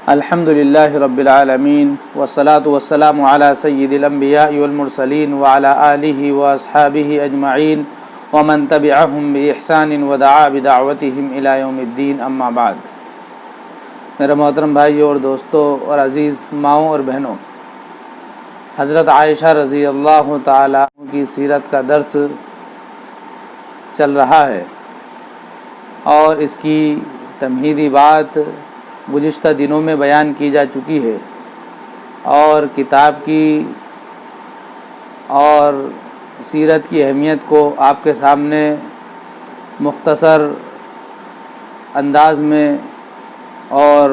الحمدللہ رب العالمین والصلاة والسلام علی سید الانبیاء والمرسلین وعلی آلہ واصحابہ اجمعین ومن تبعہم بإحسان ودعا بدعوتہم الی یوم الدین، اما بعد۔ میرے محترم بھائیوں اور دوستوں اور عزیز ماؤں اور بہنوں، حضرت عائشہ رضی اللہ تعالی عنہ کی سیرت کا درس چل رہا ہے اور اس کی تمہیدی بات گزشتہ دنوں میں بیان کی جا چکی ہے، اور کتاب کی اور سیرت کی اہمیت کو آپ کے سامنے مختصر انداز میں اور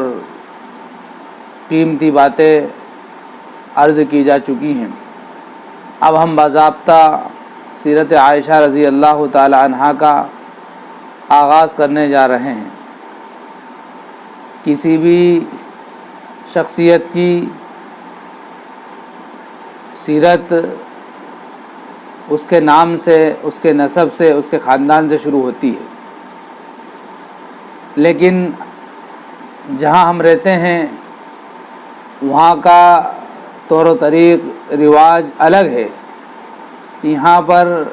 قیمتی باتیں عرض کی جا چکی ہیں۔ اب ہم باضابطہ سیرت عائشہ رضی اللہ تعالی عنہا کا آغاز کرنے جا رہے ہیں۔ کسی بھی شخصیت کی سیرت اس کے نام سے، اس کے نسب سے، اس کے خاندان سے شروع ہوتی ہے، لیکن جہاں ہم رہتے ہیں وہاں کا طور و طریق، رواج الگ ہے۔ یہاں پر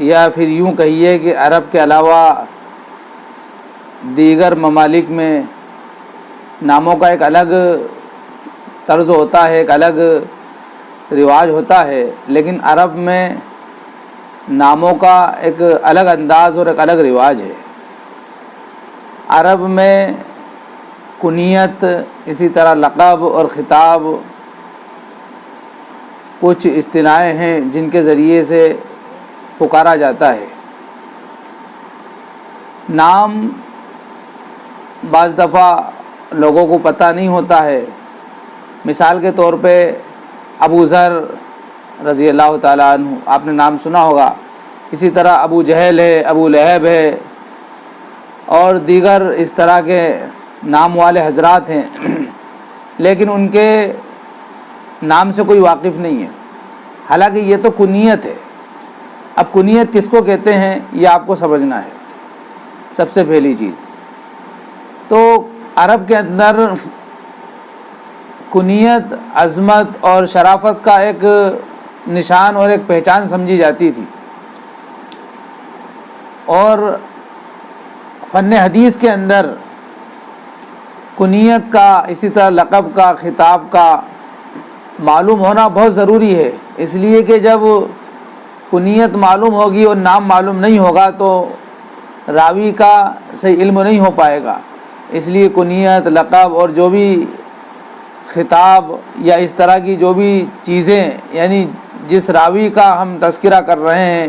یا پھر یوں کہیے کہ عرب کے علاوہ دیگر ممالک میں ناموں کا ایک الگ طرز ہوتا ہے، ایک الگ رواج ہوتا ہے، لیکن عرب میں ناموں کا ایک الگ انداز اور ایک الگ رواج ہے۔ عرب میں کنیت، اسی طرح لقب اور خطاب کچھ اصطلاحیں ہیں جن کے ذریعے سے پکارا جاتا ہے۔ نام بعض دفعہ لوگوں کو پتہ نہیں ہوتا ہے۔ مثال کے طور پہ ابو ذر رضی اللہ تعالیٰ عنہ، آپ نے نام سنا ہوگا۔ اسی طرح ابو جہل ہے، ابو لہب ہے، اور دیگر اس طرح کے نام والے حضرات ہیں، لیکن ان کے نام سے کوئی واقف نہیں ہے، حالانکہ یہ تو کنیت ہے۔ اب کنیت کس کو کہتے ہیں یہ آپ کو سمجھنا ہے۔ سب سے پہلی چیز تو عرب کے اندر کنیت عظمت اور شرافت کا ایک نشان اور ایک پہچان سمجھی جاتی تھی، اور فن حدیث کے اندر کنیت کا، اسی طرح لقب کا، خطاب کا معلوم ہونا بہت ضروری ہے، اس لیے کہ جب کنیت معلوم ہوگی اور نام معلوم نہیں ہوگا تو راوی کا صحیح علم نہیں ہو پائے گا۔ اس لیے کنیت، لقب اور جو بھی خطاب یا اس طرح کی جو بھی چیزیں، یعنی جس راوی کا ہم تذکرہ کر رہے ہیں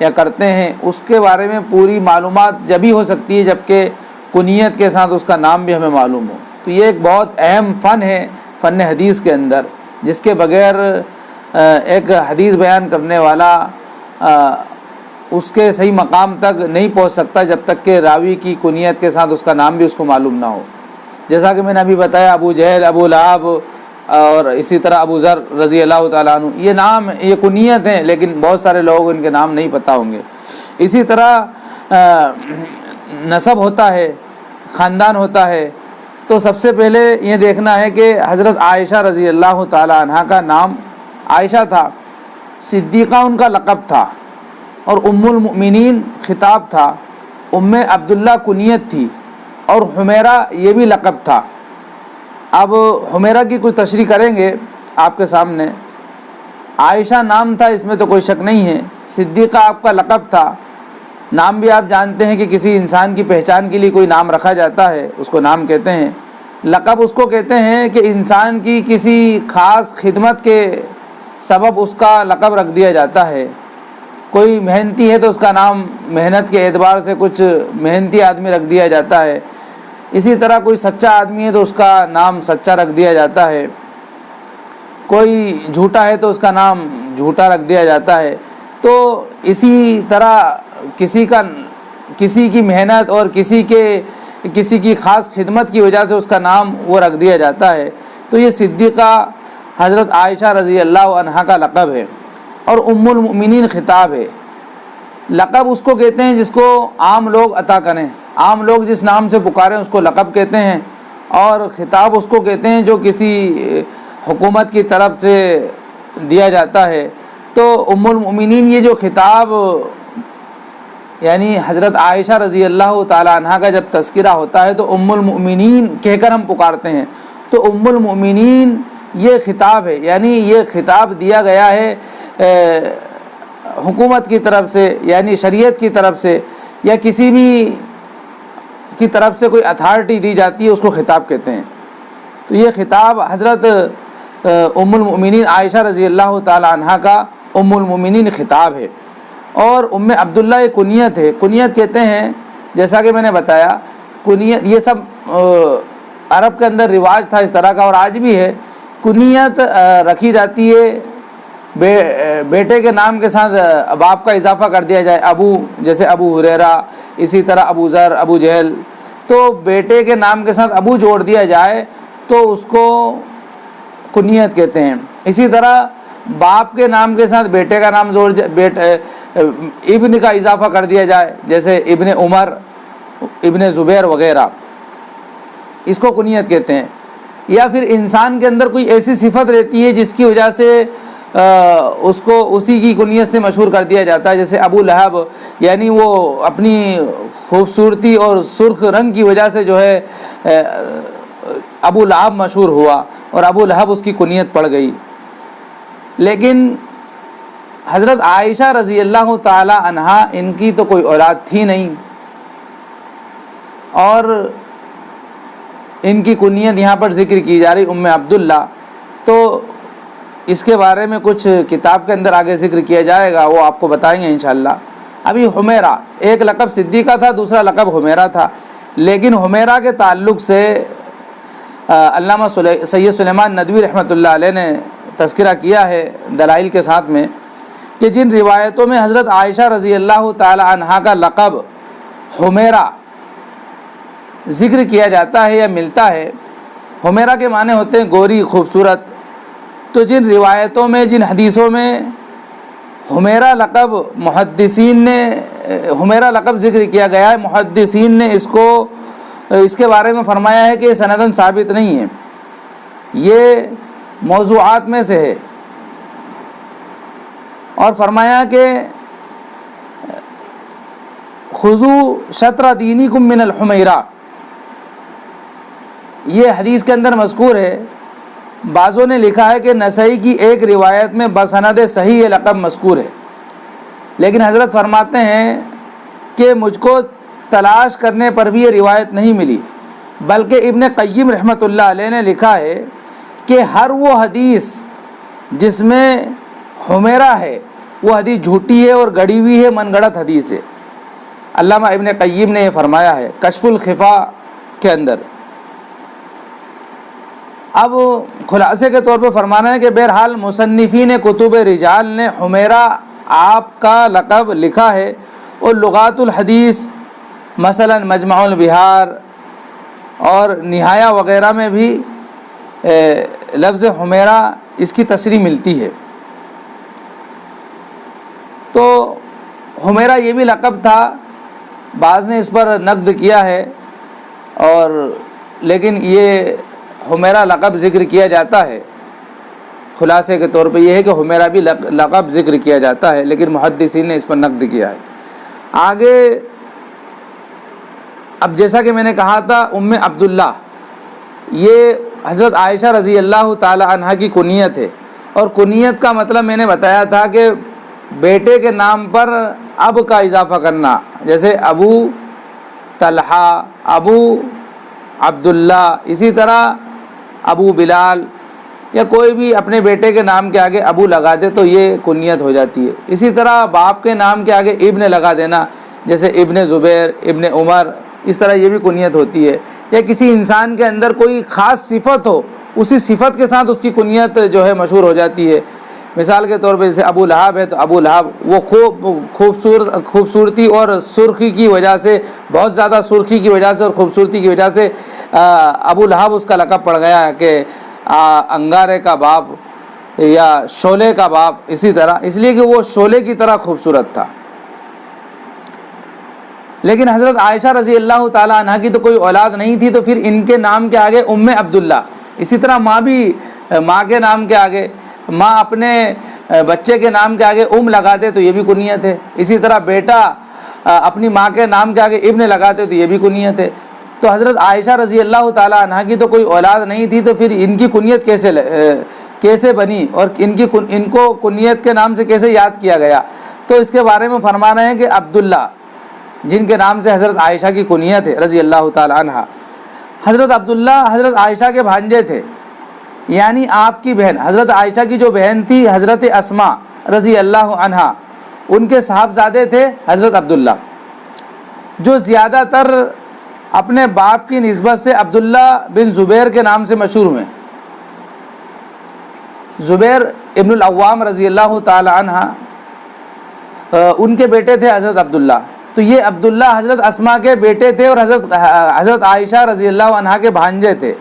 یا کرتے ہیں، اس کے بارے میں پوری معلومات جبھی ہو سکتی ہے جبکہ کنیت کے ساتھ اس کا نام بھی ہمیں معلوم ہو۔ تو یہ ایک بہت اہم فن ہے فن حدیث کے اندر، جس کے بغیر ایک حدیث بیان کرنے والا اس کے صحیح مقام تک نہیں پہنچ سکتا جب تک کہ راوی کی کنیت کے ساتھ اس کا نام بھی اس کو معلوم نہ ہو۔ جیسا کہ میں نے ابھی بتایا، ابو جہل، ابو لہب اور اسی طرح ابو ذر رضی اللہ تعالیٰ عنہ، یہ نام، یہ کنیت ہیں، لیکن بہت سارے لوگ ان کے نام نہیں پتہ ہوں گے۔ اسی طرح نسب ہوتا ہے، خاندان ہوتا ہے، تو سب سے پہلے یہ دیکھنا ہے کہ حضرت عائشہ رضی اللہ تعالیٰ عنہ کا نام عائشہ تھا، صدیقہ ان کا لقب تھا، اور ام المؤمنین خطاب تھا، ام عبداللہ کنیت تھی، اور حمیرہ یہ بھی لقب تھا۔ اب حمیرہ کی کوئی تشریح کریں گے آپ کے سامنے۔ عائشہ نام تھا، اس میں تو کوئی شک نہیں ہے، صدیقہ آپ کا لقب تھا۔ نام بھی آپ جانتے ہیں کہ کسی انسان کی پہچان کے لیے کوئی نام رکھا جاتا ہے، اس کو نام کہتے ہیں۔ لقب اس کو کہتے ہیں کہ انسان کی کسی خاص خدمت کے سبب اس کا لقب رکھ دیا جاتا ہے۔ کوئی محنتی ہے تو اس کا نام محنت کے اعتبار سے کچھ محنتی آدمی رکھ دیا جاتا ہے۔ اسی طرح کوئی سچا آدمی ہے تو اس کا نام سچا رکھ دیا جاتا ہے۔ کوئی جھوٹا ہے تو اس کا نام جھوٹا رکھ دیا جاتا ہے۔ تو اسی طرح کسی کی محنت اور کسی کی خاص خدمت کی وجہ سے اس کا نام وہ رکھ دیا جاتا ہے۔ تو یہ صدیقہ حضرت عائشہ رضی اللہ عنہا کا لقب ہے، اور ام المؤمنین خطاب ہے۔ لقب اس کو کہتے ہیں جس کو عام لوگ عطا کریں، عام لوگ جس نام سے پکاریں اس کو لقب کہتے ہیں، اور خطاب اس کو کہتے ہیں جو کسی حکومت کی طرف سے دیا جاتا ہے۔ تو ام المؤمنین یہ جو خطاب یعنی حضرت عائشہ رضی اللہ تعالی عنہ کا جب تذکرہ ہوتا ہے تو ام المؤمنین کہہ کر ہم پکارتے ہیں، تو ام المؤمنین یہ خطاب ہے، یعنی یہ خطاب دیا گیا ہے حکومت کی طرف سے، یعنی شریعت کی طرف سے، یا کسی بھی کی طرف سے کوئی اتھارٹی دی جاتی ہے اس کو خطاب کہتے ہیں۔ تو یہ خطاب حضرت ام المؤمنین عائشہ رضی اللہ تعالی عنہ کا ام المؤمنین خطاب ہے۔ اور ام عبداللہ یہ کنیت ہے، کنیت کہتے ہیں جیسا کہ میں نے بتایا، کنیت یہ سب عرب کے اندر رواج تھا اس طرح کا، اور آج بھی ہے۔ کنیت رکھی جاتی ہے بیٹے کے نام کے ساتھ باپ کا اضافہ کر دیا جائے، ابو، جیسے ابو ہریرہ، اسی طرح ابو ذر، ابو جہل، تو بیٹے کے نام کے ساتھ ابو جوڑ دیا جائے تو اس کو کنیت کہتے ہیں۔ اسی طرح باپ کے نام کے ساتھ بیٹے کا نام ابن کا اضافہ کر دیا جائے، جیسے ابن عمر، ابن زبیر وغیرہ، اس کو کنیت کہتے ہیں۔ یا پھر انسان کے اندر کوئی ایسی صفت رہتی ہے جس کی وجہ سے اس کو اسی کی کنیت سے مشہور کر دیا جاتا ہے، جیسے ابو لہب، یعنی وہ اپنی خوبصورتی اور سرخ رنگ کی وجہ سے جو ہے ابو لہب مشہور ہوا اور ابو لہب اس کی کنیت پڑ گئی۔ لیکن حضرت عائشہ رضی اللہ تعالی عنہا ان کی تو کوئی اولاد تھی نہیں، اور ان کی کنیت یہاں پر ذکر کی جا رہی ام عبداللہ، تو اس کے بارے میں کچھ کتاب کے اندر آگے ذکر کیا جائے گا، وہ آپ کو بتائیں گے انشاءاللہ۔ ابھی حمیرہ ایک لقب صدیقہ تھا، دوسرا لقب حمیرہ تھا، لیکن حمیرہ کے تعلق سے علامہ سید سلیمان ندوی رحمۃ اللہ علیہ نے تذکرہ کیا ہے دلائل کے ساتھ میں، کہ جن روایتوں میں حضرت عائشہ رضی اللہ تعالی عنہا کا لقب حمیرہ ذکر کیا جاتا ہے یا ملتا ہے، حمیرہ کے معنی ہوتے ہیں گوری، خوبصورت۔ تو جن روایتوں میں، جن حدیثوں میں حمیرہ لقب حمیرہ لقب ذکر کیا گیا ہے، محدثین نے اس کے بارے میں فرمایا ہے کہ یہ سندن ثابت نہیں ہے، یہ موضوعات میں سے ہے، اور فرمایا کہ خذوا شطر دینکم من الحمیرہ، یہ حدیث کے اندر مذکور ہے۔ بعضوں نے لکھا ہے کہ نسائی کی ایک روایت میں بسند صحیح یہ لقب مذکور ہے، لیکن حضرت فرماتے ہیں کہ مجھ کو تلاش کرنے پر بھی یہ روایت نہیں ملی، بلکہ ابن قیم رحمۃ اللہ علیہ نے لکھا ہے کہ ہر وہ حدیث جس میں حمیرہ ہے وہ حدیث جھوٹی ہے اور گڑی ہوئی ہے، من گڑت حدیث ہے۔ علامہ ابن قیم نے یہ فرمایا ہے کشف الخفا کے اندر۔ اب خلاصے کے طور پہ فرمانا ہے کہ بہرحال مصنفین کتب رجال نے حمیرہ آپ کا لقب لکھا ہے، اور لغات الحدیث مثلا مجمع البحار اور نہایہ وغیرہ میں بھی لفظ حمیرہ اس کی تصریح ملتی ہے۔ تو حمیرہ یہ بھی لقب تھا، بعض نے اس پر نقد کیا ہے، اور لیکن یہ حمیرہ لقب ذکر کیا جاتا ہے۔ خلاصے کے طور پہ یہ ہے کہ حمیرہ بھی لقب ذکر کیا جاتا ہے، لیکن محدثین نے اس پر نقد کیا ہے۔ آگے اب جیسا کہ میں نے کہا تھا ام عبداللہ یہ حضرت عائشہ رضی اللہ تعالی عنہ کی کنیت ہے، اور کنیت کا مطلب میں نے بتایا تھا کہ بیٹے کے نام پر اب کا اضافہ کرنا، جیسے ابو طلحہ، ابو عبداللہ، اسی طرح ابو بلال، یا کوئی بھی اپنے بیٹے کے نام کے آگے ابو لگا دے تو یہ کنیت ہو جاتی ہے۔ اسی طرح باپ کے نام کے آگے ابن لگا دینا، جیسے ابن زبیر، ابن عمر، اس طرح یہ بھی کنیت ہوتی ہے۔ یا کسی انسان کے اندر کوئی خاص صفت ہو، اسی صفت کے ساتھ اس کی کنیت جو ہے مشہور ہو جاتی ہے۔ مثال کے طور پہ جیسے ابو لہب ہے تو ابو لہب، وہ خوبصورتی اور سرخی کی وجہ سے، بہت زیادہ سرخی کی وجہ سے اور خوبصورتی کی وجہ سے ابو لہب اس کا لقب پڑ گیا کہ انگارے کا باپ یا شعلے کا باپ، اسی طرح، اس لیے کہ وہ شعلے کی طرح خوبصورت تھا۔ لیکن حضرت عائشہ رضی اللہ تعالیٰ عنہ کی تو کوئی اولاد نہیں تھی، تو پھر ان کے نام کے آگے عبداللہ، اسی طرح ماں کے نام کے آگے، ماں اپنے بچے کے نام کے آگے لگاتے تو یہ بھی کنیت ہے، اسی طرح بیٹا اپنی ماں کے نام کے آگے ابن لگاتے تو یہ بھی کنیت ہے۔ تو حضرت عائشہ رضی اللہ تعالیٰ عنہ کی تو کوئی اولاد نہیں تھی، تو پھر ان کی کنیت کیسے بنی اور ان کو کنیت کے نام سے کیسے یاد کیا گیا؟ تو اس کے بارے میں فرما رہے ہیں کہ عبداللہ، جن کے نام سے حضرت عائشہ کی کنیت ہے رضی اللہ تعالیٰ عنہ، حضرت عبداللہ حضرت عائشہ کے بھانجے تھے، یعنی آپ کی بہن حضرت عائشہ کی جو بہن تھی حضرت اسماء رضی اللہ عنہا، ان کے صاحبزادے تھے حضرت عبداللہ، جو زیادہ تر اپنے باپ کی نسبت سے عبداللہ بن زبیر کے نام سے مشہور ہوئے۔ زبیر ابن العوام رضی اللہ تعالی عنہ ان کے بیٹے تھے حضرت عبداللہ، تو یہ عبداللہ حضرت اسماء کے بیٹے تھے اور حضرت عائشہ رضی اللہ عنہا کے بھانجے تھے۔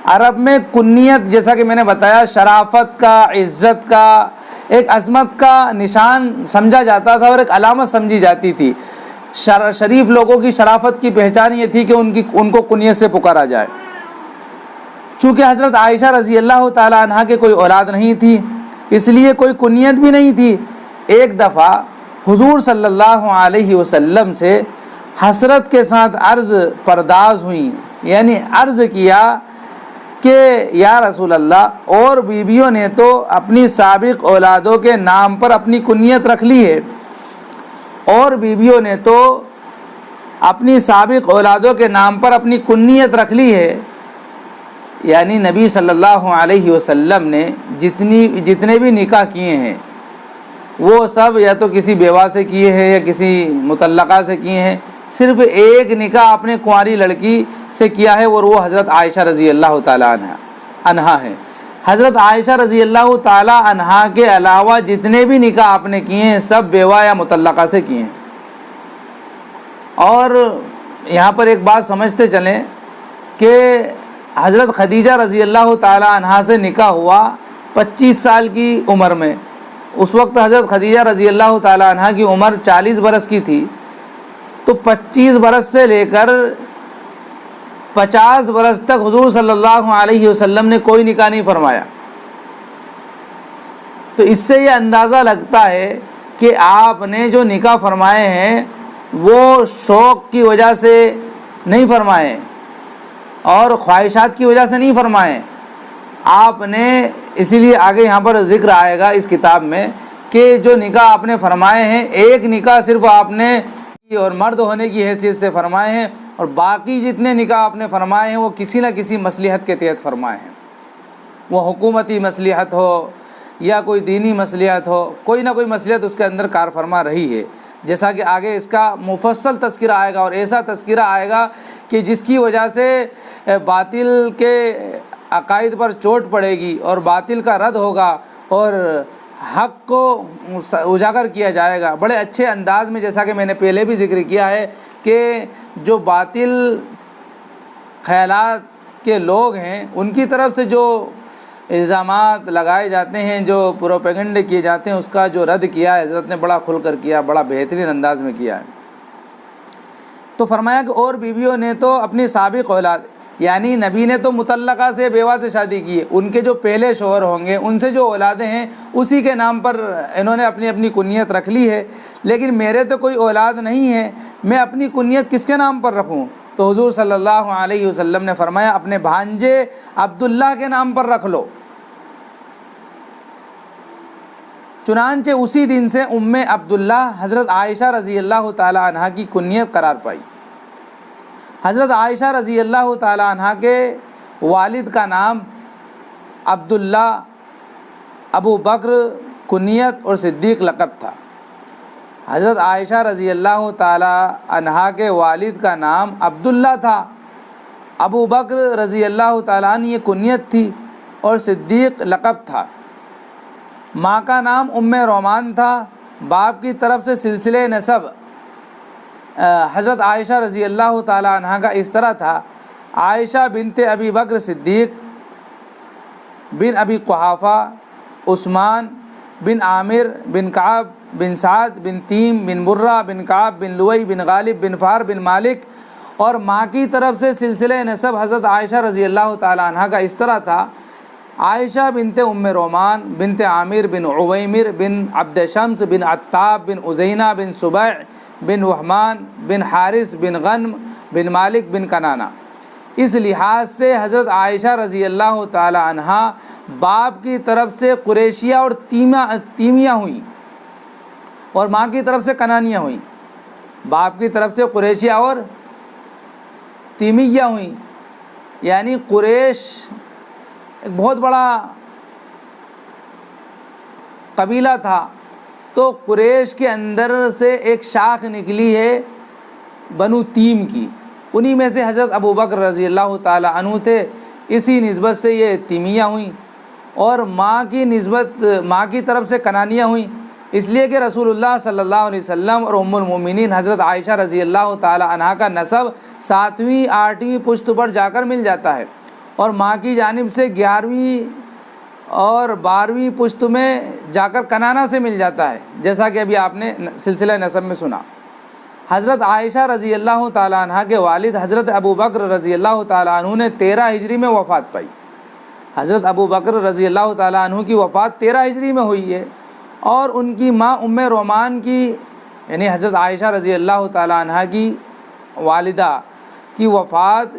عرب میں کنیت جیسا کہ میں نے بتایا شرافت کا، عزت کا، ایک عظمت کا نشان سمجھا جاتا تھا اور ایک علامت سمجھی جاتی تھی۔ شریف لوگوں کی شرافت کی پہچان یہ تھی کہ ان کو کنیت سے پکارا جائے۔ چونکہ حضرت عائشہ رضی اللہ تعالی عنہ کے کوئی اولاد نہیں تھی، اس لیے کوئی کنیت بھی نہیں تھی۔ ایک دفعہ حضور صلی اللہ علیہ وسلم سے حسرت کے ساتھ عرض پرداز ہوئی، یعنی عرض کیا کہ یا رسول اللہ، اور بیویوں نے تو اپنی سابق اولادوں کے نام پر اپنی کنیت رکھ لی ہے، اور بیویوں نے تو اپنی سابق اولادوں کے نام پر اپنی کنیت رکھ لی ہے، یعنی نبی صلی اللہ علیہ وسلم نے جتنے بھی نکاح کیے ہیں وہ سب یا تو کسی بیوہ سے کیے ہیں یا کسی مطلقہ سے کیے ہیں، صرف ایک نکاح اپنے کنواری لڑکی سے کیا ہے اور وہ حضرت عائشہ رضی اللہ تعالی عنہا ہے۔ حضرت عائشہ رضی اللہ تعالی عنہا کے علاوہ جتنے بھی نکاح آپ نے کیے ہیں سب بیوہ یا مطلقہ سے کیے ہیں۔ اور یہاں پر ایک بات سمجھتے چلیں کہ حضرت خدیجہ رضی اللہ تعالی عنہا سے نکاح ہوا 25 سال کی عمر میں، اس وقت حضرت خدیجہ رضی اللہ تعالی عنہا کی عمر 40 برس کی تھی، تو 25 برس سے لے کر 50 برس تک حضور صلی اللہ علیہ وسلم نے کوئی نکاح نہیں فرمایا۔ تو اس سے یہ اندازہ لگتا ہے کہ آپ نے جو نکاح فرمائے ہیں وہ شوق کی وجہ سے نہیں فرمائے اور خواہشات کی وجہ سے نہیں فرمائے، آپ نے اسی لیے آگے یہاں پر ذکر آئے گا اس کتاب میں کہ جو نکاح آپ نے فرمائے ہیں، ایک نکاح صرف آپ نے اور مرد ہونے کی حیثیت سے فرمائے ہیں، اور باقی جتنے نکاح آپ نے فرمائے ہیں وہ کسی نہ کسی مصلحت کے تحت فرمائے ہیں، وہ حکومتی مصلحت ہو یا کوئی دینی مصلحت ہو، کوئی نہ کوئی مصلحت اس کے اندر کار فرما رہی ہے، جیسا کہ آگے اس کا مفصل تذکرہ آئے گا، اور ایسا تذکرہ آئے گا کہ جس کی وجہ سے باطل کے عقائد پر چوٹ پڑے گی اور باطل کا رد ہوگا اور حق کو اجاگر کیا جائے گا بڑے اچھے انداز میں، جیسا کہ میں نے پہلے بھی ذکر کیا ہے کہ جو باطل خیالات کے لوگ ہیں ان کی طرف سے جو الزامات لگائے جاتے ہیں، جو پروپیگنڈے کیے جاتے ہیں، اس کا جو رد کیا ہے حضرت نے بڑا کھل کر کیا، بڑا بہترین انداز میں کیا ہے۔ تو فرمایا کہ اور بیویوں نے تو اپنی سابق اولاد، یعنی نبی نے تو مطلقہ سے بیوہ سے شادی کی ہے، ان کے جو پہلے شوہر ہوں گے ان سے جو اولادیں ہیں اسی کے نام پر انہوں نے اپنی کنیت رکھ لی ہے، لیکن میرے تو کوئی اولاد نہیں ہے، میں اپنی کنیت کس کے نام پر رکھوں؟ تو حضور صلی اللہ علیہ وسلم نے فرمایا اپنے بھانجے عبداللہ کے نام پر رکھ لو۔ چنانچہ اسی دن سے عبداللہ حضرت عائشہ رضی اللہ تعالی عنہ کی کنیت قرار پائی۔ حضرت عائشہ رضی اللہ تعالی عنہ کے والد کا نام عبداللہ، ابو بکر کنیت اور صدیق لقب تھا۔ حضرت عائشہ رضی اللہ تعالی عنہ کے والد کا نام عبداللہ تھا، ابو بکر رضی اللہ تعالی عنہ یہ کنیت تھی اور صدیق لقب تھا۔ ماں کا نام رومان تھا، باپ کی طرف سے سلسلے نسب حضرت عائشہ رضی اللہ تعالی عنہ کا اس طرح تھا: عائشہ بنت ابی بکر صدیق بن ابی قحافہ عثمان بن عامر بن کعب بن سعد بن تیم بن مرہ بن کعب بن لوئی بن غالب بن فار بن مالک، اور ماں کی طرف سے سلسلہ نسب حضرت عائشہ رضی اللہ تعالی عنہ کا اس طرح تھا: عائشہ بنت ام رومان بنت عامر بن عویمر بن عبد شمس بن عتاب بن ازینہ بن سبع بن وہمان بن حارث بن غنم بن مالک بن کنانہ۔ اس لحاظ سے حضرت عائشہ رضی اللہ تعالی عنہ باپ کی طرف سے قریشیہ اور تیمیہ ہوئیں، اور ماں کی طرف سے کنانیہ ہوئیں۔ باپ کی طرف سے قریشیہ اور تیمیہ ہوئیں، یعنی قریش ایک بہت بڑا قبیلہ تھا، تو قریش کے اندر سے ایک شاخ نکلی ہے بنو تیم کی، انہی میں سے حضرت ابو بکر رضی اللہ تعالی عنہ تھے، اسی نسبت سے یہ تیمیہ ہوئیں، اور ماں کی طرف سے کنانیہ ہوئیں، اس لیے کہ رسول اللہ صلی اللہ علیہ وسلم اور ام المومنین حضرت عائشہ رضی اللہ تعالی عنہ کا نسب 7ویں 8ویں پشت پر جا کر مل جاتا ہے، اور ماں کی جانب سے 11ویں اور 12ویں پشت میں جا کر کنانہ سے مل جاتا ہے، جیسا کہ ابھی آپ نے سلسلہ نسب میں سنا۔ حضرت عائشہ رضی اللہ تعالی عنہ کے والد حضرت ابو بکر رضی اللہ تعالی عنہ نے 13 ہجری میں وفات پائی۔ حضرت ابو بکر رضی اللہ تعالی عنہ کی وفات 13 ہجری میں ہوئی ہے، اور ان کی ماں ام رومان کی، یعنی حضرت عائشہ رضی اللہ تعالی عنہ کی والدہ کی وفات،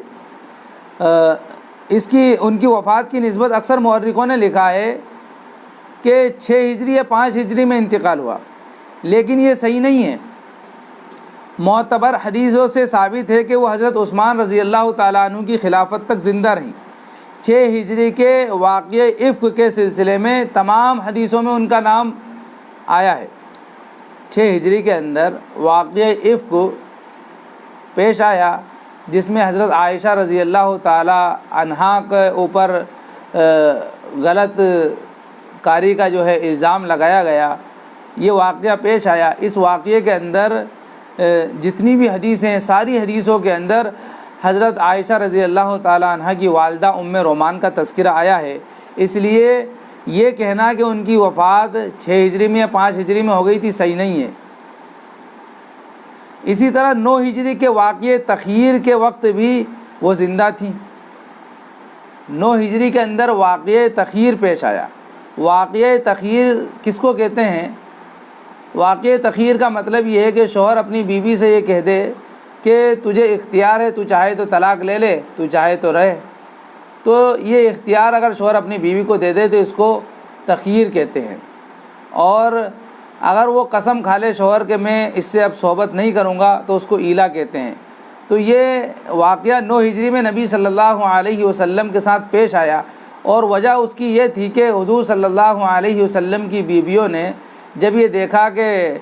ان کی وفات کی نسبت اکثر مورخوں نے لکھا ہے کہ 6 ہجری یا 5 ہجری میں انتقال ہوا، لیکن یہ صحیح نہیں ہے۔ معتبر حدیثوں سے ثابت ہے کہ وہ حضرت عثمان رضی اللہ تعالیٰ عنہ کی خلافت تک زندہ رہیں۔ 6 ہجری کے واقعہ افک کے سلسلے میں تمام حدیثوں میں ان کا نام آیا ہے۔ 6 ہجری کے اندر واقعہ افک پیش آیا، جس میں حضرت عائشہ رضی اللہ تعالی عنہا کے اوپر غلط کاری کا جو ہے الزام لگایا گیا، یہ واقعہ پیش آیا۔ اس واقعے کے اندر جتنی بھی حدیث ہیں، ساری حدیثوں کے اندر حضرت عائشہ رضی اللہ تعالی عنہ کی والدہ ام رومان کا تذکرہ آیا ہے، اس لیے یہ کہنا کہ ان کی وفات 6 ہجری میں یا 5 ہجری میں ہو گئی تھی صحیح نہیں ہے۔ اسی طرح 9 ہجری کے واقعے تخیر کے وقت بھی وہ زندہ تھیں۔ 9 ہجری کے اندر واقعہ تخیر پیش آیا۔ واقعہ تخیر کس کو کہتے ہیں؟ واقعہ تخیر کا مطلب یہ ہے کہ شوہر اپنی بیوی سے یہ کہہ دے کہ تجھے اختیار ہے، تو چاہے تو طلاق لے لے، تو چاہے تو رہے۔ تو یہ اختیار اگر شوہر اپنی بیوی کو دے دے تو اس کو تخیر کہتے ہیں۔ اور اگر وہ قسم کھا لے شوہر کہ میں اس سے اب صحبت نہیں کروں گا تو اس کو ایلا کہتے ہیں۔ تو یہ واقعہ 9 ہجری میں نبی صلی اللہ علیہ وسلم کے ساتھ پیش آیا، اور وجہ اس کی یہ تھی کہ حضور صلی اللہ علیہ وسلم کی بیویوں نے جب یہ دیکھا کہ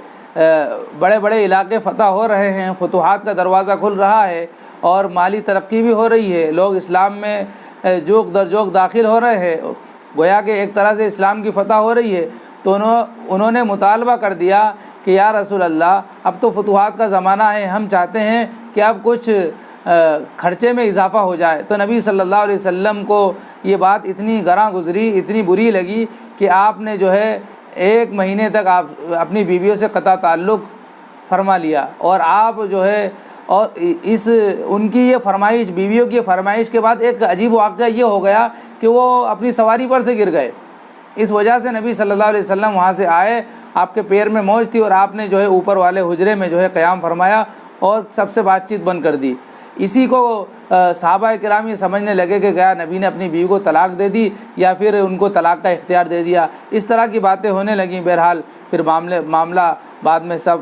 بڑے بڑے علاقے فتح ہو رہے ہیں، فتوحات کا دروازہ کھل رہا ہے، اور مالی ترقی بھی ہو رہی ہے، لوگ اسلام میں جوک در جوک داخل ہو رہے ہیں، گویا کہ ایک طرح سے اسلام کی فتح ہو رہی ہے، تو انہوں نے مطالبہ کر دیا کہ یا رسول اللہ، اب تو فتوحات کا زمانہ ہے، ہم چاہتے ہیں کہ اب کچھ خرچے میں اضافہ ہو جائے۔ تو نبی صلی اللہ علیہ وسلم کو یہ بات اتنی گراں گزری، اتنی بری لگی کہ آپ نے جو ہے 1 مہینے تک آپ اپنی بیویوں سے قطع تعلق فرما لیا، اور آپ جو ہے اور ان کی یہ فرمائش، بیویوں کی فرمائش کے بعد ایک عجیب واقعہ یہ ہو گیا کہ وہ اپنی سواری پر سے گر گئے۔ اس وجہ سے نبی صلی اللہ علیہ وسلم وہاں سے آئے، آپ کے پیر میں موج تھی، اور آپ نے جو ہے اوپر والے حجرے میں جو ہے قیام فرمایا اور سب سے بات چیت بند کر دی۔ اسی کو صحابہ کرام یہ سمجھنے لگے کہ گیا نبی نے اپنی بیوی کو طلاق دے دی یا پھر ان کو طلاق کا اختیار دے دیا، اس طرح کی باتیں ہونے لگیں۔ بہرحال پھر معاملہ بعد میں سب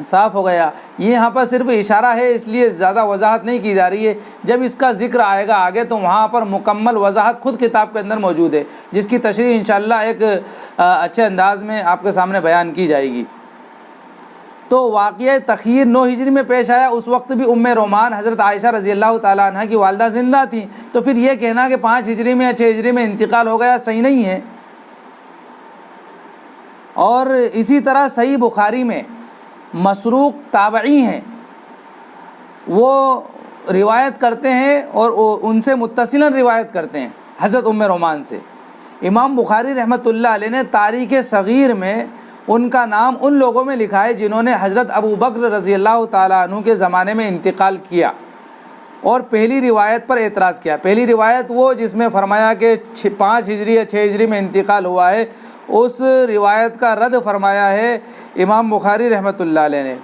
صاف ہو گیا۔ یہ یہاں پر صرف اشارہ ہے، اس لیے زیادہ وضاحت نہیں کی جا رہی ہے، جب اس کا ذکر آئے گا آگے تو وہاں پر مکمل وضاحت خود کتاب کے اندر موجود ہے، جس کی تشریح انشاءاللہ ایک اچھے انداز میں آپ کے سامنے بیان کی جائے گی۔ تو واقعہ تخیر 9 ہجری میں پیش آیا، اس وقت بھی ام رومان حضرت عائشہ رضی اللہ تعالیٰ عنہ کی والدہ زندہ تھیں، تو پھر یہ کہنا کہ 5 ہجری میں یا 6 ہجری میں انتقال ہو گیا صحیح نہیں ہے۔ اور اسی طرح صحیح بخاری میں مسروق تابعی ہیں، وہ روایت کرتے ہیں اور ان سے متصلاً روایت کرتے ہیں حضرت ام رومان سے امام بخاری رحمۃ اللہ علیہ نے تاریخ صغیر میں ان کا نام ان لوگوں میں لکھا ہے جنہوں نے حضرت ابو بکر رضی اللہ تعالیٰ عنہ کے زمانے میں انتقال کیا اور پہلی روایت پر اعتراض کیا۔ پہلی روایت وہ جس میں فرمایا کہ 5 ہجری یا 6 ہجری میں انتقال ہوا ہے، اس روایت کا رد فرمایا ہے امام بخاری رحمۃ اللہ علیہ نے،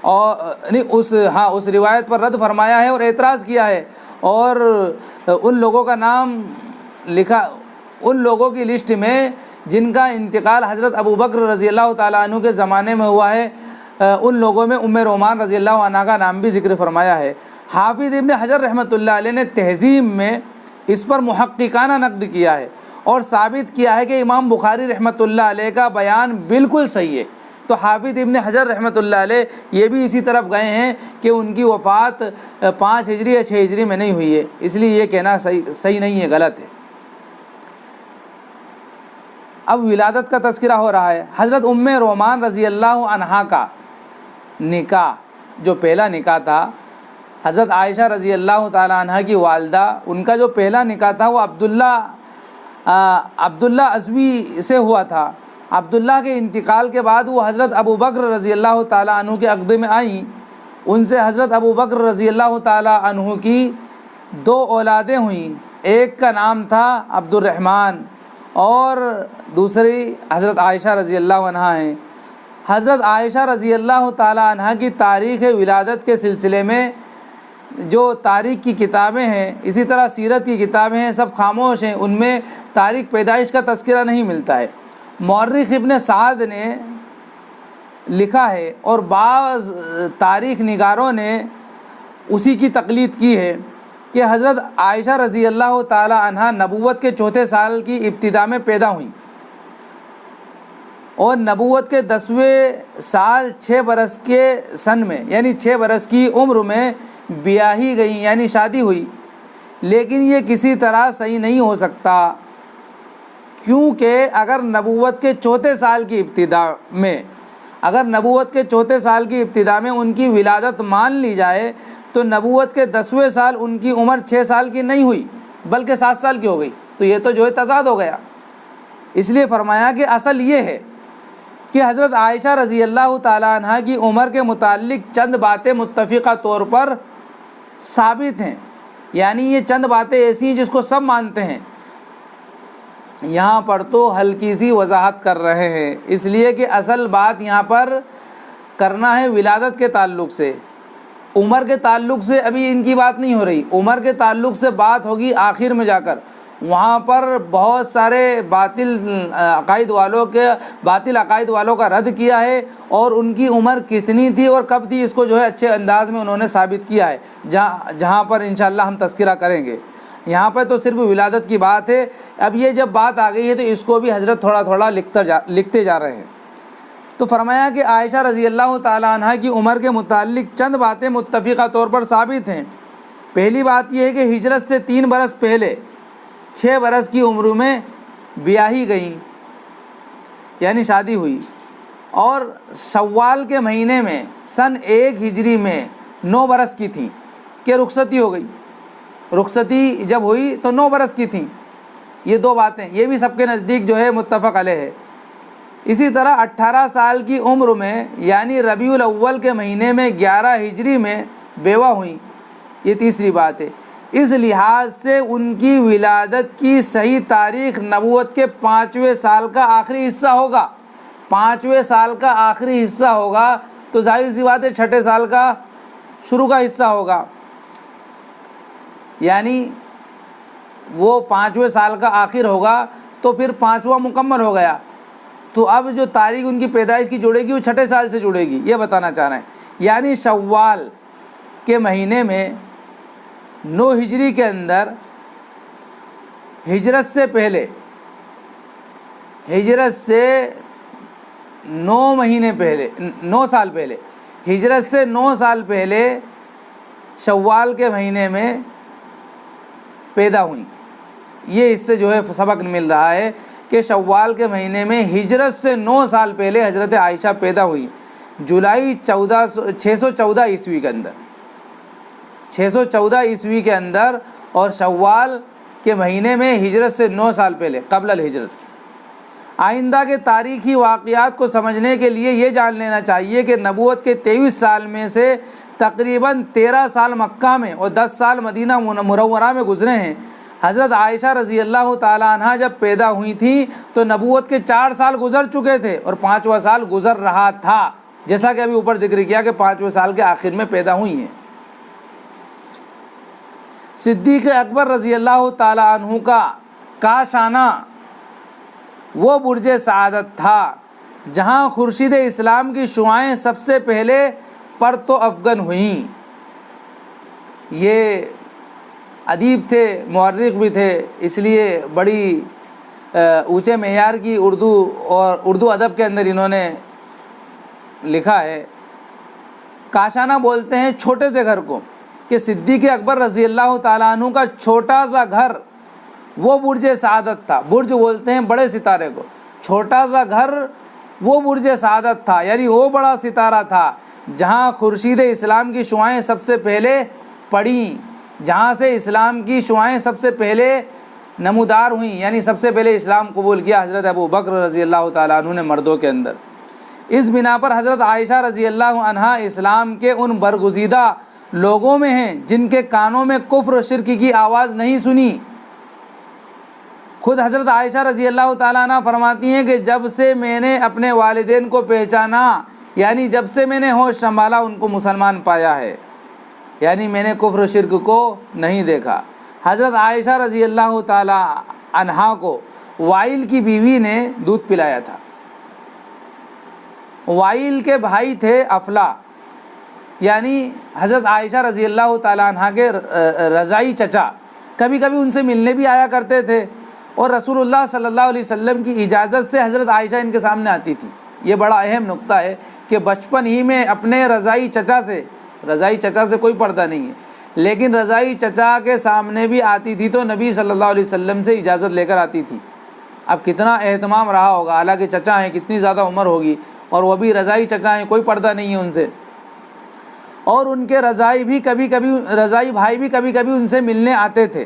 اور اس روایت پر رد فرمایا ہے اور اعتراض کیا ہے، اور ان لوگوں کا نام لکھا، ان لوگوں کی لسٹ میں جن کا انتقال حضرت ابو بکر رضی اللہ تعالیٰ عنہ کے زمانے میں ہوا ہے، ان لوگوں میں ام رومان رضی اللہ عنہا کا نام بھی ذکر فرمایا ہے۔ حافظ ابن حجر رحمۃ اللہ علیہ نے تہذیب میں اس پر محققانہ نقد کیا ہے اور ثابت کیا ہے کہ امام بخاری رحمۃ اللہ علیہ کا بیان بالکل صحیح ہے۔ تو حافظ ابن حجر رحمۃ اللہ علیہ یہ بھی اسی طرف گئے ہیں کہ ان کی وفات 5 ہجری یا 6 ہجری میں نہیں ہوئی ہے، اس لیے یہ کہنا صحیح نہیں ہے، غلط ہے۔ اب ولادت کا تذکرہ ہو رہا ہے۔ حضرت ام رومان رضی اللہ عنہا کا نکاح، جو پہلا نکاح تھا، حضرت عائشہ رضی اللہ تعالی عنہ کی والدہ، ان کا جو پہلا نکاح تھا وہ عبداللہ ازوی سے ہوا تھا۔ عبداللہ کے انتقال کے بعد وہ حضرت ابو بکر رضی اللہ تعالی عنہ کے عقد میں آئیں۔ ان سے حضرت ابو بکر رضی اللہ تعالی عنہ کی 2 اولادیں ہوئیں، ایک کا نام تھا عبد الرحمن اور دوسری حضرت عائشہ رضی اللہ عنہا ہیں۔ حضرت عائشہ رضی اللہ تعالی عنہ کی تاریخ ولادت کے سلسلے میں جو تاریخ کی کتابیں ہیں، اسی طرح سیرت کی کتابیں ہیں، سب خاموش ہیں، ان میں تاریخ پیدائش کا تذکرہ نہیں ملتا ہے۔ مورخ ابن سعد نے لکھا ہے اور بعض تاریخ نگاروں نے اسی کی تقلید کی ہے کہ حضرت عائشہ رضی اللہ تعالی عنہ نبوت کے 4 سال کی ابتدا میں پیدا ہوئیں اور نبوت کے 10ویں سال 6 برس کے سن میں، یعنی 6 برس کی عمر میں بیاہی گئیں، یعنی شادی ہوئی۔ لیکن یہ کسی طرح صحیح نہیں ہو سکتا، کیونکہ اگر نبوت کے 4 سال کی ابتدا میں ان کی ولادت مان لی جائے تو نبوت کے 10ویں سال ان کی عمر 6 سال کی نہیں ہوئی بلکہ 7 سال کی ہو گئی، تو یہ تو جو ہے تضاد ہو گیا۔ اس لیے فرمایا کہ اصل یہ ہے کہ حضرت عائشہ رضی اللہ تعالیٰ عنہ کی عمر کے متعلق چند باتیں متفقہ طور پر ثابت ہیں، یعنی یہ چند باتیں ایسی ہیں جس کو سب مانتے ہیں۔ یہاں پر تو ہلکی سی وضاحت کر رہے ہیں، اس لیے کہ اصل بات یہاں پر کرنا ہے ولادت کے تعلق سے، عمر کے تعلق سے ابھی ان کی بات نہیں ہو رہی۔ عمر کے تعلق سے بات ہوگی آخر میں جا کر، وہاں پر بہت سارے باطل عقائد والوں کا رد کیا ہے اور ان کی عمر کتنی تھی اور کب تھی اس کو جو ہے اچھے انداز میں انہوں نے ثابت کیا ہے، جہاں پر انشاءاللہ ہم تذکرہ کریں گے۔ یہاں پر تو صرف ولادت کی بات ہے۔ اب یہ جب بات آ گئی ہے تو اس کو بھی حضرت تھوڑا تھوڑا لکھتے جا رہے ہیں۔ تو فرمایا کہ عائشہ رضی اللہ تعالی عنہ کی عمر کے متعلق چند باتیں متفقہ طور پر ثابت ہیں۔ پہلی بات یہ ہے کہ ہجرت سے 3 برس پہلے 6 برس کی عمر میں بیاہی گئیں، یعنی شادی ہوئی، اور شوال کے مہینے میں سن 1 ہجری میں 9 برس کی تھیں کہ رخصتی ہو گئی۔ رخصتی جب ہوئی تو 9 برس کی تھیں۔ یہ 2 باتیں یہ بھی سب کے نزدیک جو ہے متفق علیہ ہے۔ اسی طرح 18 سال کی عمر میں یعنی ربیع الاول کے مہینے میں 11 ہجری میں بیوہ ہوئیں، یہ تیسری بات ہے۔ اس لحاظ سے ان کی ولادت کی صحیح تاریخ نبوت کے 5ویں سال کا آخری حصہ ہوگا۔ 5ویں سال کا آخری حصہ ہوگا تو ظاہر سی بات ہے 6 سال کا شروع کا حصہ ہوگا، یعنی وہ 5ویں سال کا آخر ہوگا تو پھر 5واں مکمل ہو گیا۔ تو اب جو تاریخ ان کی پیدائش کی جڑے گی وہ 6 سال سے جڑے گی، یہ بتانا چاہ رہے ہیں۔ یعنی شوال کے مہینے میں 9 ہجری کے اندر ہجرت سے 9 سال پہلے ہجرت سے 9 سال پہلے شوال کے مہینے میں پیدا ہوئیں۔ یہ اس سے جو ہے سبق مل رہا ہے کہ شوال کے مہینے میں ہجرت سے 9 سال پہلے حضرت عائشہ پیدا ہوئی، جولائی 614 عیسوی کے اندر، 614 عیسوی کے اندر، اور شوال کے مہینے میں ہجرت سے 9 سال پہلے قبل الہجرت۔ آئندہ کے تاریخی واقعات کو سمجھنے کے لیے یہ جان لینا چاہیے کہ نبوت کے 23 سال میں سے تقریباً 13 سال مکہ میں اور 10 سال مدینہ منورہ میں گزرے ہیں۔ حضرت عائشہ رضی اللہ تعالیٰ عنہ جب پیدا ہوئی تھیں تو نبوت کے 4 سال گزر چکے تھے اور 5واں سال گزر رہا تھا، جیسا کہ ابھی اوپر ذکر کیا کہ 5ویں سال کے آخر میں پیدا ہوئی ہیں۔ صدیق اکبر رضی اللہ تعالیٰ عنہ کا کاشانہ وہ برج سعادت تھا جہاں خورشید اسلام کی شعاعیں سب سے پہلے پرتو افغن ہوئیں۔ یہ ادیب تھے، مورخ بھی تھے، اس لیے بڑی اونچے معیار کی اردو ادب کے اندر انہوں نے لکھا ہے۔ کاشانہ بولتے ہیں چھوٹے سے گھر کو، کہ صدیق اکبر رضی اللہ تعالیٰ عنہ کا چھوٹا سا گھر وہ برج سعادت تھا۔ برج بولتے ہیں بڑے ستارے کو، چھوٹا سا گھر وہ برج سعادت تھا، یعنی وہ بڑا ستارہ تھا جہاں خورشید اسلام کی شعاعیں سب سے پہلے پڑیں، جہاں سے اسلام کی شعاعیں سب سے پہلے نمودار ہوئیں، یعنی سب سے پہلے اسلام قبول کیا حضرت ابو بکر رضی اللہ تعالیٰ عنہ نے مردوں کے اندر۔ اس بنا پر حضرت عائشہ رضی اللہ عنہا اسلام کے ان برگزیدہ لوگوں میں ہیں جن کے کانوں میں کفر و شرک کی آواز نہیں سنی۔ خود حضرت عائشہ رضی اللہ تعالیٰ عنہ فرماتی ہیں کہ جب سے میں نے اپنے والدین کو پہچانا، یعنی جب سے میں نے ہوش سنبھالا ان کو مسلمان پایا ہے، یعنی میں نے کفر و شرک کو نہیں دیکھا۔ حضرت عائشہ رضی اللہ تعالیٰ عنہا کو وائل کی بیوی نے دودھ پلایا تھا۔ وائل کے بھائی تھے افلا، یعنی حضرت عائشہ رضی اللہ تعالیٰ عنہ کے رضائی چچا، کبھی کبھی ان سے ملنے بھی آیا کرتے تھے، اور رسول اللہ صلی اللہ علیہ وسلم کی اجازت سے حضرت عائشہ ان کے سامنے آتی تھی۔ یہ بڑا اہم نقطہ ہے کہ بچپن ہی میں اپنے رضائی چچا سے کوئی پردہ نہیں ہے، لیکن رضائی چچا کے سامنے بھی آتی تھی تو نبی صلی اللہ علیہ وسلم سے اجازت لے کر آتی تھی۔ اب کتنا اہتمام رہا ہوگا، حالانکہ چچا ہیں، کتنی زیادہ عمر ہوگی، اور وہ بھی رضائی چچا ہیں، کوئی پردہ نہیں ہے ان سے، اور ان کے رضائی بھائی بھی کبھی کبھی ان سے ملنے آتے تھے۔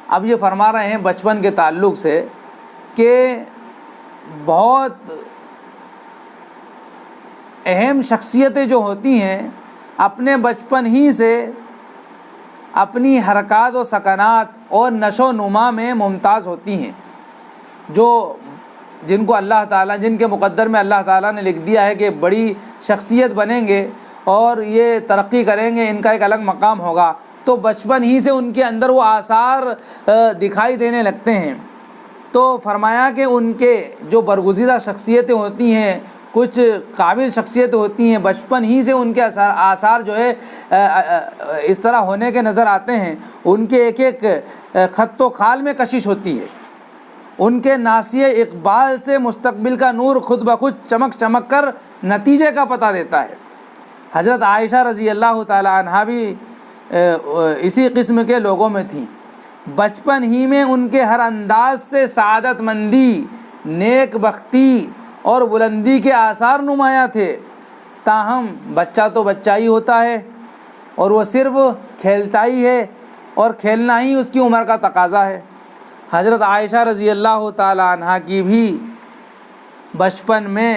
اب یہ فرما رہے ہیں بچپن کے تعلق سے کہ بہت اہم شخصیتیں جو ہوتی ہیں اپنے بچپن ہی سے اپنی حرکات و سکنات اور نشو و نما میں ممتاز ہوتی ہیں، جن کو اللہ تعالیٰ، جن کے مقدر میں اللہ تعالیٰ نے لکھ دیا ہے کہ بڑی شخصیت بنیں گے اور یہ ترقی کریں گے، ان کا ایک الگ مقام ہوگا، تو بچپن ہی سے ان کے اندر وہ آثار دکھائی دینے لگتے ہیں۔ تو فرمایا کہ ان کے جو برگزیدہ شخصیتیں ہوتی ہیں، کچھ قابل شخصیتیں ہوتی ہیں، بچپن ہی سے ان کے آثار جو ہے اس طرح ہونے کے نظر آتے ہیں، ان کے ایک ایک خط و خال میں کشش ہوتی ہے، ان کے ناصیہ اقبال سے مستقبل کا نور خود بخود چمک چمک کر نتیجے کا پتہ دیتا ہے۔ حضرت عائشہ رضی اللہ تعالیٰ عنہا بھی اسی قسم کے لوگوں میں تھیں۔ بچپن ہی میں ان کے ہر انداز سے سعادت مندی، نیک بختی اور بلندی کے آثار نمایاں تھے، تاہم بچہ تو بچہ ہی ہوتا ہے اور وہ صرف کھیلتا ہی ہے، اور کھیلنا ہی اس کی عمر کا تقاضا ہے۔ حضرت عائشہ رضی اللہ تعالیٰ عنہا کی بھی بچپن میں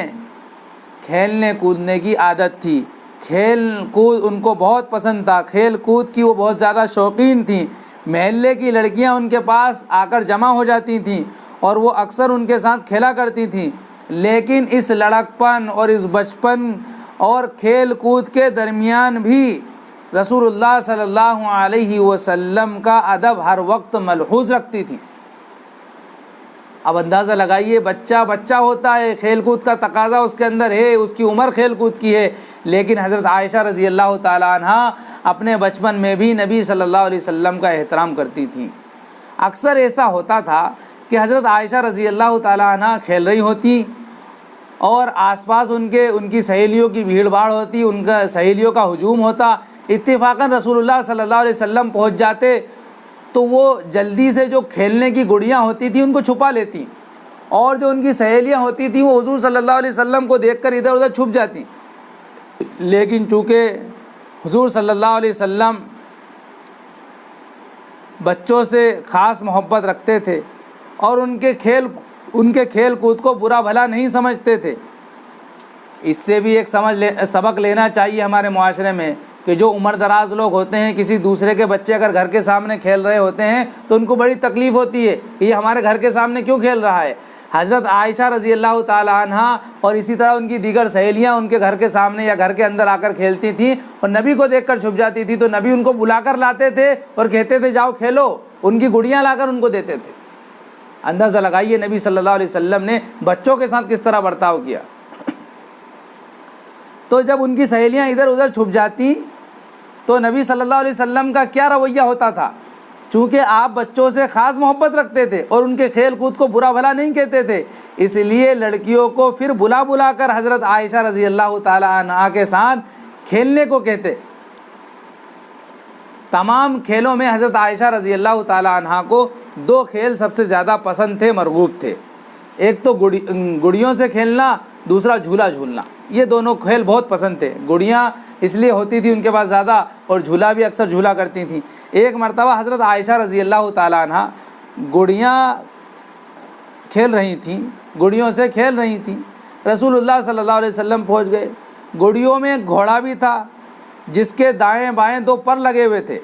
کھیلنے کودنے کی عادت تھی، کھیل کود ان کو بہت پسند تھا، کھیل کود کی وہ بہت زیادہ شوقین تھیں۔ محلے کی لڑکیاں ان کے پاس آ کر جمع ہو جاتی تھیں اور وہ اکثر ان کے ساتھ کھیلا کرتی تھیں، لیکن اس لڑکپن اور اس بچپن اور کھیل کود کے درمیان بھی رسول اللہ صلی اللہ علیہ وسلم کا ادب ہر وقت ملحوظ رکھتی تھی۔ اب اندازہ لگائیے، بچہ ہوتا ہے، کھیل کود کا تقاضا اس کے اندر ہے، اس کی عمر کھیل کود کی ہے، لیکن حضرت عائشہ رضی اللہ تعالیٰ عنہا اپنے بچپن میں بھی نبی صلی اللہ علیہ وسلم کا احترام کرتی تھیں۔ اکثر ایسا ہوتا تھا کہ حضرت عائشہ رضی اللہ تعالیٰ عنہا کھیل رہی ہوتی اور آس پاس ان کی سہیلیوں کی بھیڑ بھاڑ ہوتی، ان کا سہیلیوں کا ہجوم ہوتا، اتفاقاً رسول اللہ صلی اللہ علیہ وسلم پہنچ جاتے تو وہ جلدی سے جو کھیلنے کی گڑیاں ہوتی تھیں ان کو چھپا لیتی، اور جو ان کی سہیلیاں ہوتی تھیں وہ حضور صلی اللہ علیہ وسلم کو دیکھ کر ادھر ادھر چھپ جاتی، لیکن چونکہ حضور صلی اللہ علیہ وسلم بچوں سے خاص محبت رکھتے تھے اور ان کے کھیل کود کو برا بھلا نہیں سمجھتے تھے۔ اس سے بھی ایک سبق لینا چاہیے ہمارے معاشرے میں کہ جو عمر دراز لوگ ہوتے ہیں، کسی دوسرے کے بچے اگر گھر کے سامنے کھیل رہے ہوتے ہیں تو ان کو بڑی تکلیف ہوتی ہے کہ یہ ہمارے گھر کے سامنے کیوں کھیل رہا ہے۔ حضرت عائشہ رضی اللہ تعالی عنہ اور اسی طرح ان کی دیگر سہیلیاں ان کے گھر کے سامنے یا گھر کے اندر آ کر کھیلتی تھیں اور نبی کو دیکھ کر چھپ جاتی تھی تو نبی ان کو بلا کر لاتے تھے اور کہتے تھے جاؤ کھیلو، ان کی گڑیاں لا کر ان کو دیتے تھے۔ اندازہ لگائیے نبی صلی اللہ علیہ وسلم نے بچوں کے ساتھ کس طرح برتاؤ کیا۔ تو جب ان کی سہیلیاں ادھر ادھر چھپ جاتی تو نبی صلی اللہ علیہ وسلم کا کیا رویہ ہوتا تھا؟ چونکہ آپ بچوں سے خاص محبت رکھتے تھے اور ان کے کھیل کود کو برا بھلا نہیں کہتے تھے، اس لیے لڑکیوں کو پھر بلا کر حضرت عائشہ رضی اللہ تعالی عنہا کے ساتھ کھیلنے کو کہتے۔ تمام کھیلوں میں حضرت عائشہ رضی اللہ تعالی عنہا کو 2 کھیل سب سے زیادہ پسند تھے، مرغوب تھے۔ ایک تو گڑیوں سے کھیلنا، دوسرا جھولا جھولنا۔ یہ دونوں کھیل بہت پسند تھے۔ گڑیاں اس لیے ہوتی تھی ان کے پاس زیادہ اور جھولا بھی اکثر جھولا کرتی تھیں۔ ایک مرتبہ حضرت عائشہ رضی اللہ تعالیٰ عنہ گڑیاں کھیل رہی تھیں، گڑیوں سے کھیل رہی تھیں، رسول اللہ صلی اللہ علیہ وسلم پہنچ گئے۔ گڑیوں میں ایک گھوڑا بھی تھا جس کے دائیں بائیں 2 پر لگے ہوئے تھے۔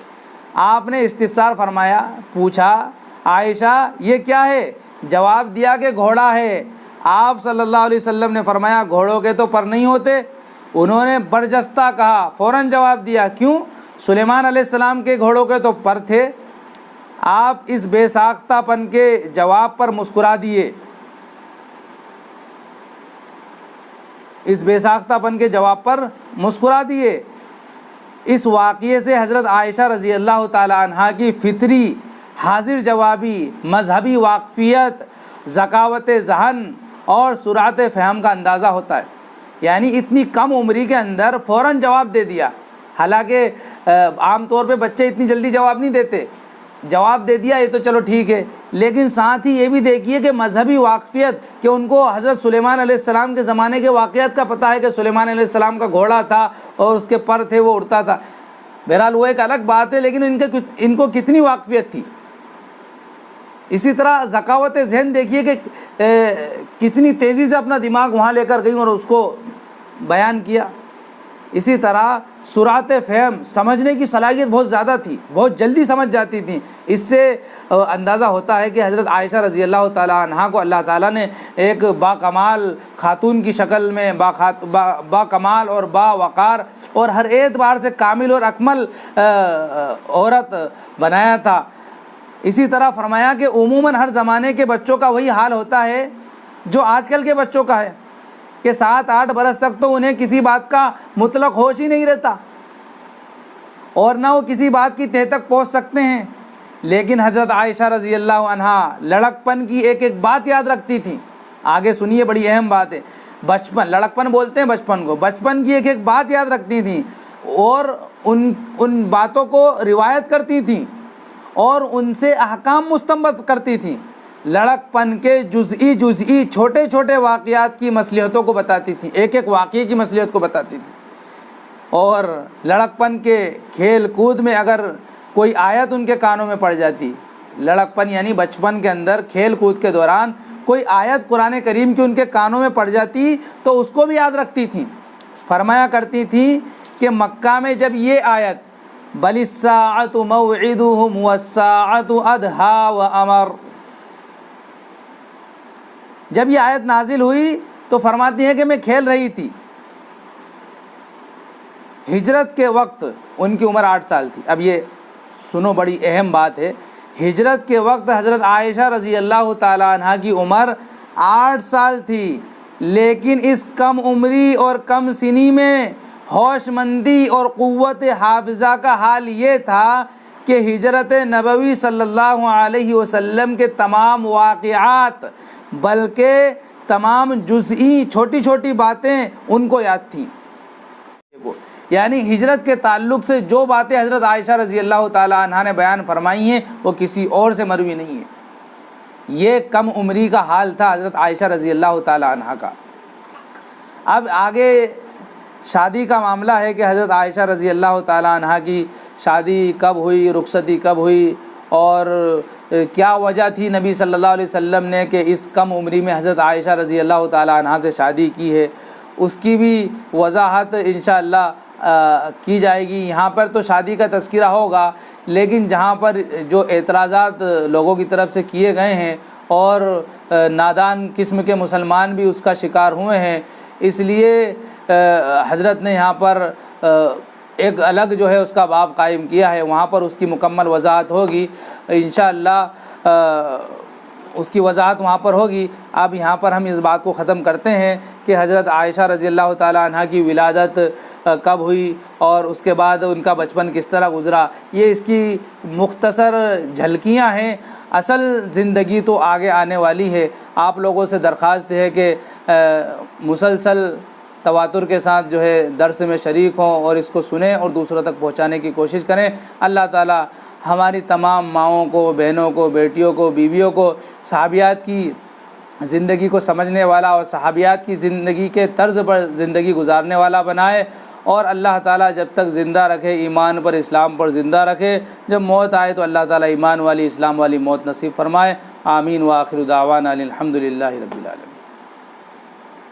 آپ نے استفسار فرمایا، پوچھا عائشہ یہ کیا ہے؟ جواب دیا کہ گھوڑا ہے۔ آپ صلی اللہ علیہ وسلم نے فرمایا گھوڑوں کے تو پر نہیں ہوتے؟ انہوں نے برجستہ کہا، فوراً جواب دیا، کیوں؟ سلیمان علیہ السلام کے گھوڑوں کے تو پر تھے۔ آپ اس بے ساختہ پن کے جواب پر مسکرا دیے۔ اس واقعے سے حضرت عائشہ رضی اللہ تعالی عنہا کی فطری حاضر جوابی، مذہبی واقفیت، ذکاوت ذہن اور سرعت فہم کا اندازہ ہوتا ہے۔ یعنی اتنی کم عمری کے اندر فوراً جواب دے دیا، حالانکہ عام طور پہ بچے اتنی جلدی جواب نہیں دیتے۔ جواب دے دیا یہ تو چلو ٹھیک ہے، لیکن ساتھ ہی یہ بھی دیکھیے کہ مذہبی واقفیت، کہ ان کو حضرت سلیمان علیہ السلام کے زمانے کے واقعات کا پتہ ہے کہ سلیمان علیہ السلام کا گھوڑا تھا اور اس کے پر تھے، وہ اڑتا تھا۔ بہرحال وہ ایک الگ بات ہے، لیکن ان کو کتنی واقفیت تھی۔ اسی طرح ذکاوت ذہن دیکھیے کہ کتنی تیزی سے اپنا دماغ وہاں لے کر گئی اور اس کو بیان کیا۔ اسی طرح سرعت فہم، سمجھنے کی صلاحیت بہت زیادہ تھی، بہت جلدی سمجھ جاتی تھیں۔ اس سے اندازہ ہوتا ہے کہ حضرت عائشہ رضی اللہ تعالی عنہا کو اللہ تعالیٰ نے ایک باکمال خاتون کی شکل میں باکمال اور باوقار اور ہر اعتبار سے کامل اور اکمل عورت بنایا تھا۔ اسی طرح فرمایا کہ عموماً ہر زمانے کے بچوں کا وہی حال ہوتا ہے جو آج کل کے بچوں کا ہے، کہ 7-8 برس تک تو انہیں کسی بات کا مطلق ہوش ہی نہیں رہتا اور نہ وہ کسی بات کی تہ تک پہنچ سکتے ہیں۔ لیکن حضرت عائشہ رضی اللہ عنہا لڑکپن کی ایک ایک بات یاد رکھتی تھیں۔ آگے سنیے، بڑی اہم بات ہے۔ لڑکپن بولتے ہیں بچپن کو، بچپن کی ایک ایک بات یاد رکھتی تھیں اور ان باتوں کو روایت کرتی تھیں اور ان سے احکام مستنبط کرتی تھیں۔ لڑکپن کے جزئی چھوٹے چھوٹے واقعات کی مصلحتوں کو بتاتی تھیں، ایک ایک واقعے کی مصلحت کو بتاتی تھیں۔ اور لڑکپن کے کھیل کود میں اگر کوئی آیت ان کے کانوں میں پڑ جاتی، لڑکپن یعنی بچپن کے اندر کھیل کود کے دوران کوئی آیت قرآن کریم کی ان کے کانوں میں پڑ جاتی تو اس کو بھی یاد رکھتی تھیں۔ فرمایا کرتی تھیں کہ مکہ میں جب یہ آیت بل الساعۃ موعدہم والساعۃ ادھیٰ وامر، جب یہ آیت نازل ہوئی تو فرماتی ہیں کہ میں کھیل رہی تھی۔ ہجرت کے وقت ان کی عمر 8 سال تھی۔ اب یہ سنو، بڑی اہم بات ہے۔ ہجرت کے وقت حضرت عائشہ رضی اللہ تعالی عنہ کی عمر 8 سال تھی، لیکن اس کم عمری اور کم سنی میں ہوش مندی اور قوت حافظہ کا حال یہ تھا کہ ہجرت نبوی صلی اللہ علیہ وسلم کے تمام واقعات بلکہ تمام جزئی چھوٹی چھوٹی باتیں ان کو یاد تھیں۔ یعنی ہجرت کے تعلق سے جو باتیں حضرت عائشہ رضی اللہ تعالی عنہ نے بیان فرمائی ہیں وہ کسی اور سے مروی نہیں ہے۔ یہ کم عمری کا حال تھا حضرت عائشہ رضی اللہ تعالی عنہ کا۔ اب آگے شادی کا معاملہ ہے کہ حضرت عائشہ رضی اللہ تعالی عنہ کی شادی کب ہوئی، رخصتی کب ہوئی اور کیا وجہ تھی نبی صلی اللہ علیہ وسلم نے کہ اس کم عمری میں حضرت عائشہ رضی اللہ تعالیٰ عنہا سے شادی کی ہے، اس کی بھی وضاحت انشاءاللہ کی جائے گی۔ یہاں پر تو شادی کا تذکرہ ہوگا، لیکن جہاں پر جو اعتراضات لوگوں کی طرف سے کیے گئے ہیں اور نادان قسم کے مسلمان بھی اس کا شکار ہوئے ہیں، اس لیے حضرت نے یہاں پر ایک الگ جو ہے اس کا باب قائم کیا ہے، وہاں پر اس کی مکمل وضاحت ہوگی انشاءاللہ، اس کی وضاحت وہاں پر ہوگی۔ اب یہاں پر ہم اس بات کو ختم کرتے ہیں کہ حضرت عائشہ رضی اللہ تعالیٰ عنہ کی ولادت کب ہوئی اور اس کے بعد ان کا بچپن کس طرح گزرا، یہ اس کی مختصر جھلکیاں ہیں۔ اصل زندگی تو آگے آنے والی ہے۔ آپ لوگوں سے درخواست ہے کہ مسلسل تواتر کے ساتھ جو ہے درس میں شریک ہوں اور اس کو سنیں اور دوسروں تک پہنچانے کی کوشش کریں۔ اللہ تعالی ہماری تمام ماؤں کو، بہنوں کو، بیٹیوں کو، بیویوں کو صحابیات کی زندگی کو سمجھنے والا اور صحابیات کی زندگی کے طرز پر زندگی گزارنے والا بنائے، اور اللہ تعالیٰ جب تک زندہ رکھے ایمان پر، اسلام پر زندہ رکھے، جب موت آئے تو اللہ تعالیٰ ایمان والی، اسلام والی موت نصیب فرمائے۔ آمین۔ وآخر دعوانا الحمد للہ رب العالمین۔